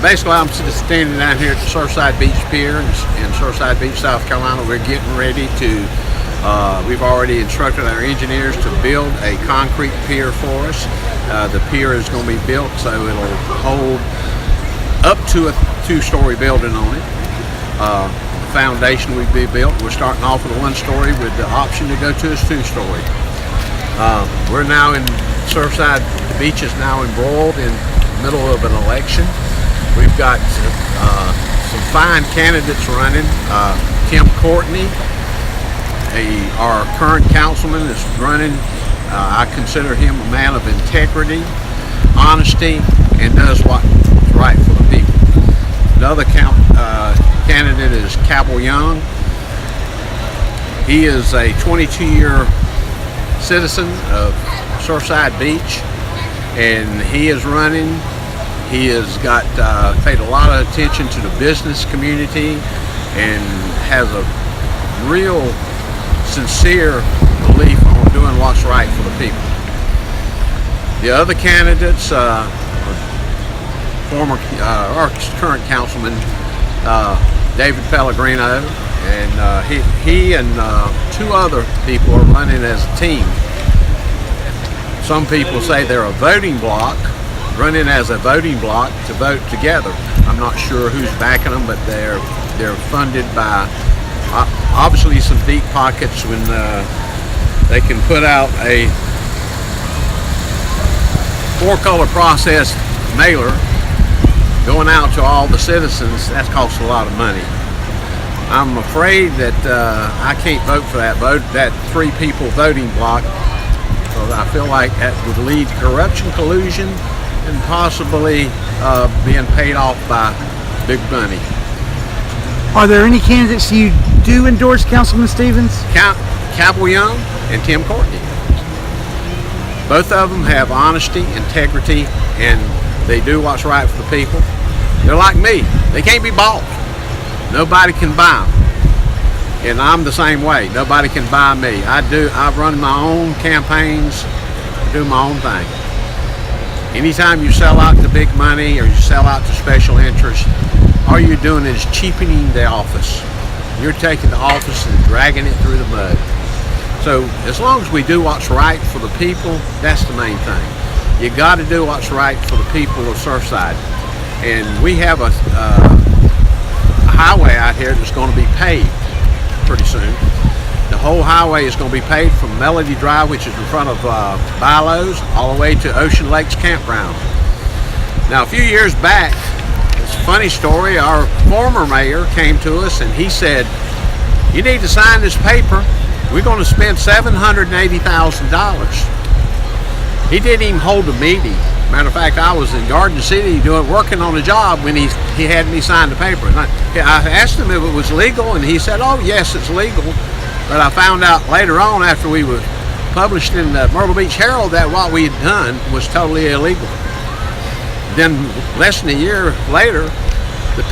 Basically, I'm just standing down here at the Surfside Beach Pier in Surfside Beach, South Carolina. We're getting ready to, we've already instructed our engineers to build a concrete pier for us. The pier is going to be built so it'll hold up to a 2-story building on it. The foundation will be built. We're starting off with a 1-story with the option to go to a 2-story. We're now in Surfside. The beach is now embroiled in the middle of an election. We've got some fine candidates running. Tim Courtney, our current councilman, is running. I consider him a man of integrity, honesty, and does what's right for the people. Another candidate is Councilman Young. He is a 22-year citizen of Surfside Beach, and he is running. He has got paid a lot of attention to the business community and has a real sincere belief on doing what's right for the people. The other candidates, our current councilman, David Pellegrino, and he and 2 other people are running as a team. Some people say they're a voting bloc, running as a voting bloc to vote together. I'm not sure who's backing them, but they're funded by obviously some deep pockets when they can put out a 4-color processed mailer going out to all the citizens. That costs a lot of money. I'm afraid that I can't vote for that 3-people voting bloc, because I feel like that would lead to corruption, collusion, and possibly being paid off by big money. Are there any candidates you do endorse, Councilman Stevens? Councilman Young and Tim Courtney. Both of them have honesty, integrity, and they do what's right for the people. They're like me. They can't be bought. Nobody can buy them. And I'm the same way. Nobody can buy me. I run my own campaigns, do my own thing. Anytime you sell out to big money or you sell out to special interests, all you're doing is cheapening the office. You're taking the office and dragging it through the mud. So as long as we do what's right for the people, that's the main thing. You got to do what's right for the people of Surfside. And we have a highway out here that's going to be paved pretty soon. The whole highway is going to be paved from Melody Drive, which is in front of Bilo's, all the way to Ocean Lakes Campground. Now, a few years back, it's a funny story, our former mayor came to us and he said, "You need to sign this paper. We're going to spend $780,000. He didn't even hold a meeting. Matter of fact, I was in Garden City working on a job when he had me sign the paper. And I asked him if it was legal, and he said, "Oh, yes, it's legal." But I found out later on, after we were published in the Myrtle Beach Herald, that what we had done was totally illegal. Then less than a year later, the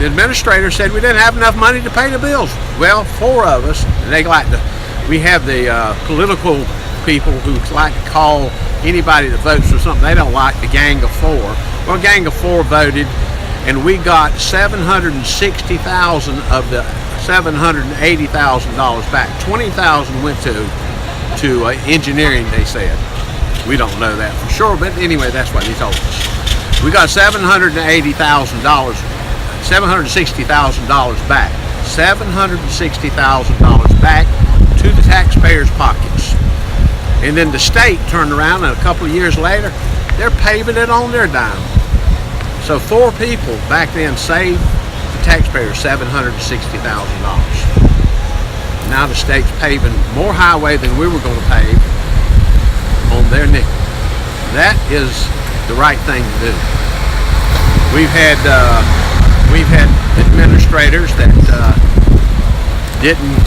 administrator said we didn't have enough money to pay the bills. Well, 4 of us, and we have the political people who like to call anybody that votes for something they don't like the Gang of 4. Well, Gang of 4 voted, and we got $760,000 of the $780,000 back. $20,000 went to engineering, they said. We don't know that for sure, but anyway, that's what he told us. We got $760,000 back. $760,000 back to the taxpayers' pockets. And then the state turned around, and a couple of years later, they're paving it on their dime. So 4 people back then saved the taxpayers $760,000. Now the state's paving more highway than we were going to pave on their nickel. That is the right thing to do. We've had administrators that didn't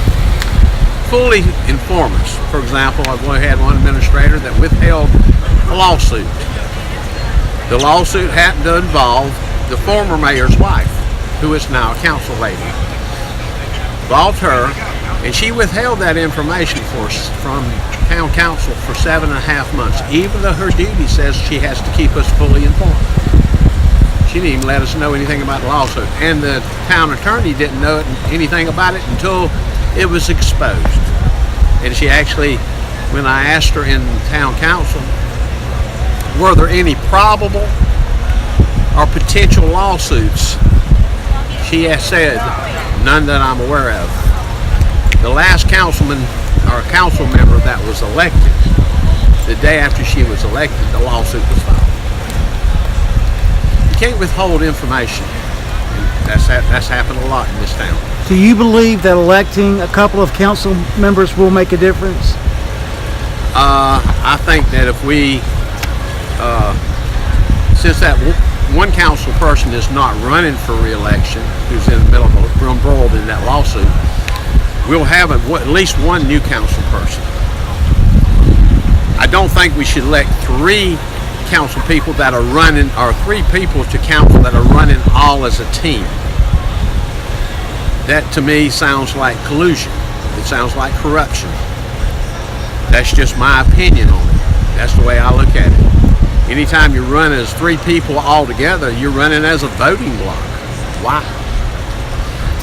fully inform us. For example, I've had one administrator that withheld a lawsuit. The lawsuit happened to involve the former mayor's wife, who is now a council lady. Involved her, and she withheld that information from town council for 7.5 months, even though her duty says she has to keep us fully informed. She didn't even let us know anything about the lawsuit. And the town attorney didn't know anything about it until it was exposed. And she actually, when I asked her in town council, were there any probable or potential lawsuits, she has said, none that I'm aware of. The last councilman or council member that was elected, the day after she was elected, the lawsuit was filed. You can't withhold information. And that's happened a lot in this town. Do you believe that electing a couple of council members will make a difference? I think that if we, since that one council person is not running for re-election, who's in the middle of embroiled in that lawsuit, we'll have at least one new council person. I don't think we should elect 3 council people that are running, or 3 people to council that are running all as a team. That to me sounds like collusion. It sounds like corruption. That's just my opinion on it. That's the way I look at it. Anytime you run as 3 people all together, you're running as a voting bloc. Why?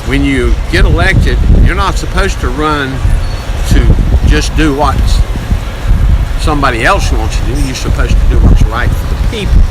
When you get elected, you're not supposed to run to just do what somebody else wants you to do. You're supposed to do what's right for the people.